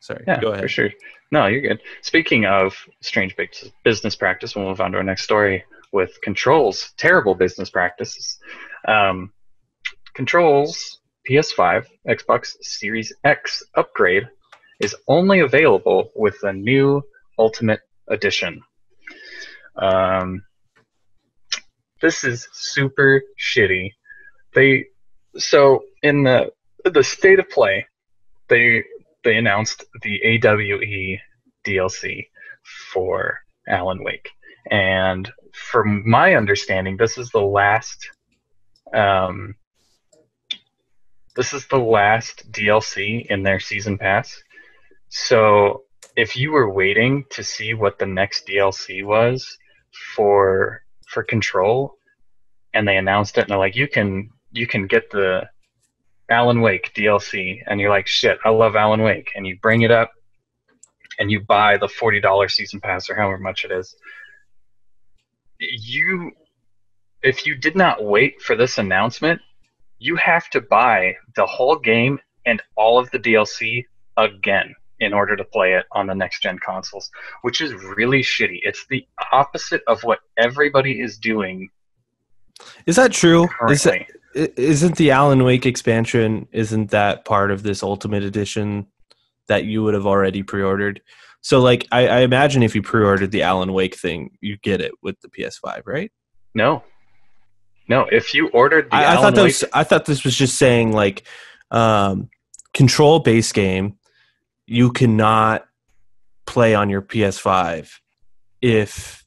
Sorry, Yeah, go for ahead. sure. No, you're good. Speaking of strange business practice, we'll move on to our next story with Control's terrible business practices. Um, Control's PS5, Xbox Series X upgrade is only available with the new Ultimate Edition. Um, this is super shitty. They so in the state of play, they they announced the AWE DLC for Alan Wake, and from my understanding, um, this is the last DLC in their season pass. So if you were waiting to see what the next DLC was for Control, and they announced it, and they're like, you can get the Alan Wake DLC, and you're like, shit, I love Alan Wake, and you bring it up and you buy the $40 season pass or however much it is. You, if you did not wait for this announcement, you have to buy the whole game and all of the DLC again in order to play it on the next gen consoles, which is really shitty. It's the opposite of what everybody is doing Is that true? currently. Isn't the Alan Wake expansion, isn't that part of this Ultimate Edition that you would have already pre-ordered? So, like, I imagine if you pre-ordered the Alan Wake thing, you get it with the PS5, right? No, no. If you ordered the Alan Wake, I thought this was just saying like, um, Control base game, you cannot play on your PS5 if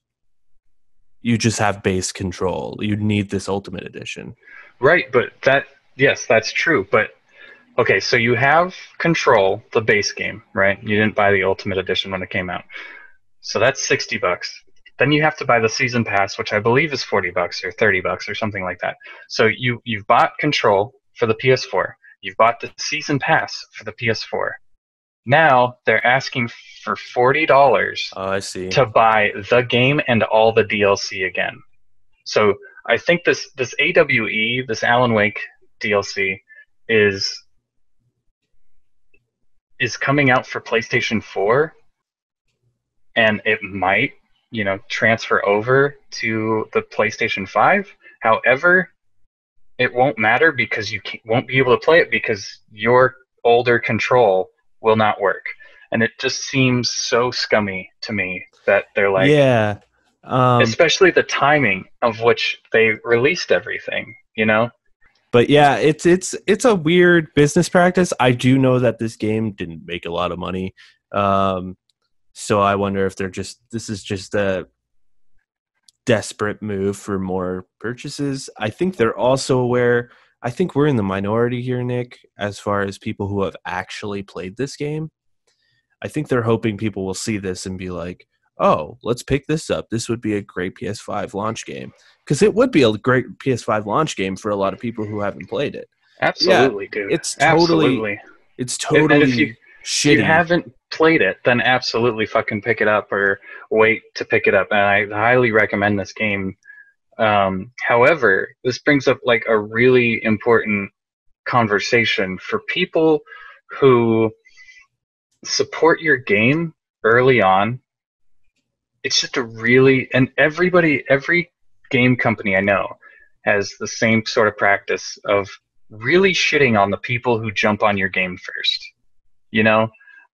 you just have base Control. You need this Ultimate Edition. right? But yes, that's true. But okay, so you have Control, the base game, right? You didn't buy the Ultimate Edition when it came out, so that's $60. Then you have to buy the season pass, which I believe is $40 or $30 or something like that. So you've bought Control for the PS4. You've bought the season pass for the PS4. Now they're asking for $40 Oh, I see. to buy the game and all the DLC again. So I think this AWE, this Alan Wake DLC, is coming out for PlayStation 4, and it might, transfer over to the PlayStation 5. However, it won't matter because you won't be able to play it because your older Control will not work. And it just seems so scummy to me that they're like, Yeah. especially the timing of which they released everything. But yeah, it's a weird business practice. I do know that this game didn't make a lot of money. So I wonder if this is just a desperate move for more purchases. I think they're also aware. I think we're in the minority here, Nick, as far as people who have actually played this game. I think they're hoping people will see this and be like, oh, let's pick this up. This would be a great PS5 launch game. Because it would be a great PS5 launch game for a lot of people who haven't played it. Yeah, Absolutely, dude. it's totally Absolutely. it's And if totally you shitty. haven't played it, then absolutely fucking pick it up or wait to pick it up. And I highly recommend this game. However, this brings up like a really important conversation for people who support your game early on. It's just and every game company I know has the same sort of practice of really shitting on the people who jump on your game first.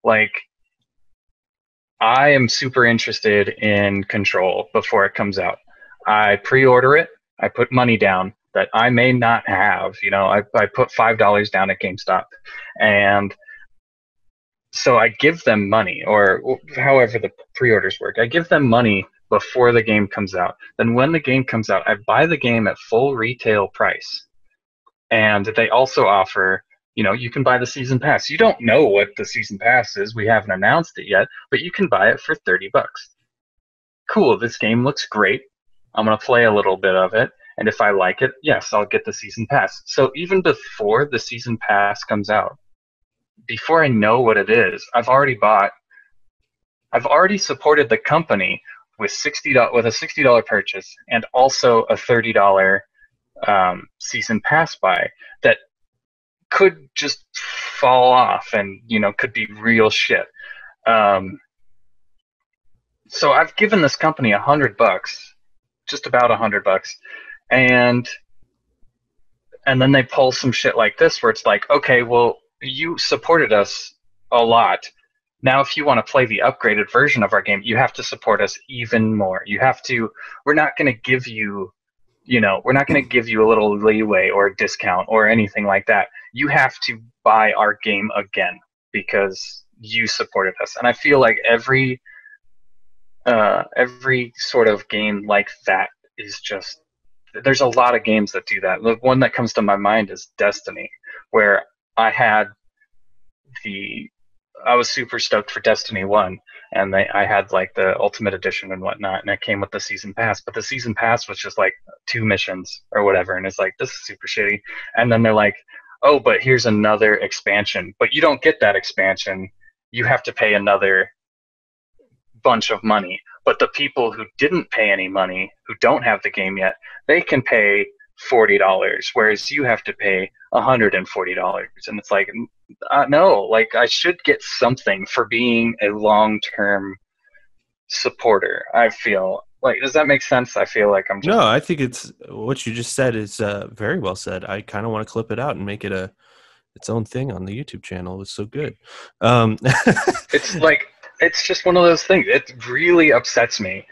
Like, I am super interested in Control before it comes out. I pre-order it. I put money down that I may not have. I put $5 down at GameStop, and so I give them money, or however the pre-orders work. I give them money before the game comes out. Then when the game comes out, I buy the game at full retail price. And they also offer, you can buy the season pass. You don't know what the season pass is. We haven't announced it yet, but you can buy it for $30. Cool, this game looks great. I'm going to play a little bit of it. And if I like it, yes, I'll get the season pass. So even before the season pass comes out, before I know what it is, I've already supported the company with a $60 purchase and also a $30 season pass buy that could just fall off and could be real shit. Um, so I've given this company $100, just about $100, and then they pull some shit like this where it's like, okay, well, you supported us a lot. Now, if you want to play the upgraded version of our game, you have to support us even more. You have to. We're not going to give you, we're not going to give you a little leeway or a discount or anything like that. You have to buy our game again because you supported us. And I feel like every sort of game like that is just, there's a lot of games that do that. The one that comes to my mind is Destiny, where I had I was super stoked for Destiny 1, and I had like the Ultimate Edition and whatnot, and it came with the Season Pass, but the Season Pass was just like 2 missions or whatever, and it's like, this is super shitty. And then they're like, oh, but here's another expansion, but you don't get that expansion. You have to pay another bunch of money. But the people who didn't pay any money, who don't have the game yet, they can pay $40, whereas you have to pay $140. And it's like, no, like I should get something for being a long-term supporter. I feel like, does that make sense? I feel like I'm just... No, I think it's what you just said is very well said. I kind of want to clip it out and make it its own thing on the YouTube channel. It's so good. It's like, it's just one of those things. It really upsets me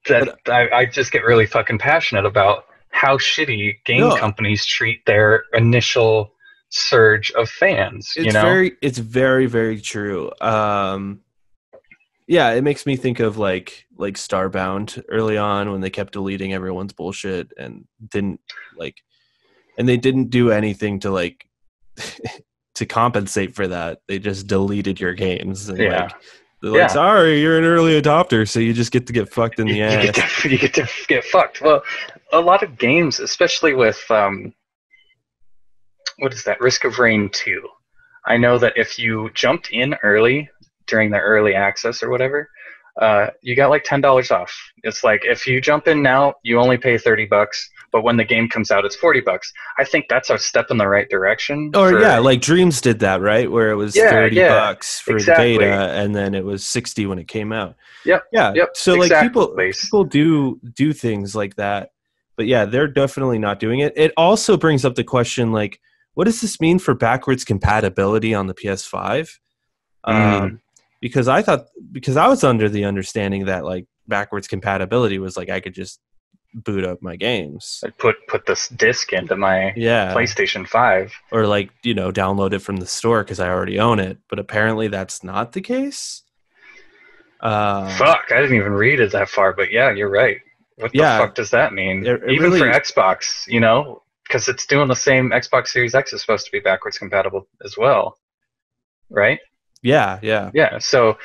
that I just get really fucking passionate about how shitty game companies treat their initial surge of fans. It's very, very true. Yeah, it makes me think of like Starbound early on when they kept deleting everyone's bullshit and they didn't do anything to like to compensate for that. They just deleted your games and they're like, sorry, you're an early adopter, so you just get to get fucked in the ass. You get to get fucked. Well, a lot of games, especially with what is that, Risk of Rain 2, I know that if you jumped in early during the early access or whatever, you got like $10 off. It's like, if you jump in now, you only pay $30, but when the game comes out, it's $40. I think that's a step in the right direction. Like Dreams did that, right? Where it was $30 for the beta, and then it was $60 when it came out. Yep. So like people do things like that, but yeah, they're definitely not doing it. It also brings up the question, like, what does this mean for backwards compatibility on the PS5? Because I was under the understanding that like backwards compatibility was like I could just boot up my games. I put this disc into my PlayStation 5, or like download it from the store because I already own it. But apparently that's not the case. Fuck, I didn't even read it that far. But yeah, you're right. What the fuck does that mean? Even really, for Xbox, because it's doing the same. Xbox Series X is supposed to be backwards compatible as well, right? Yeah. So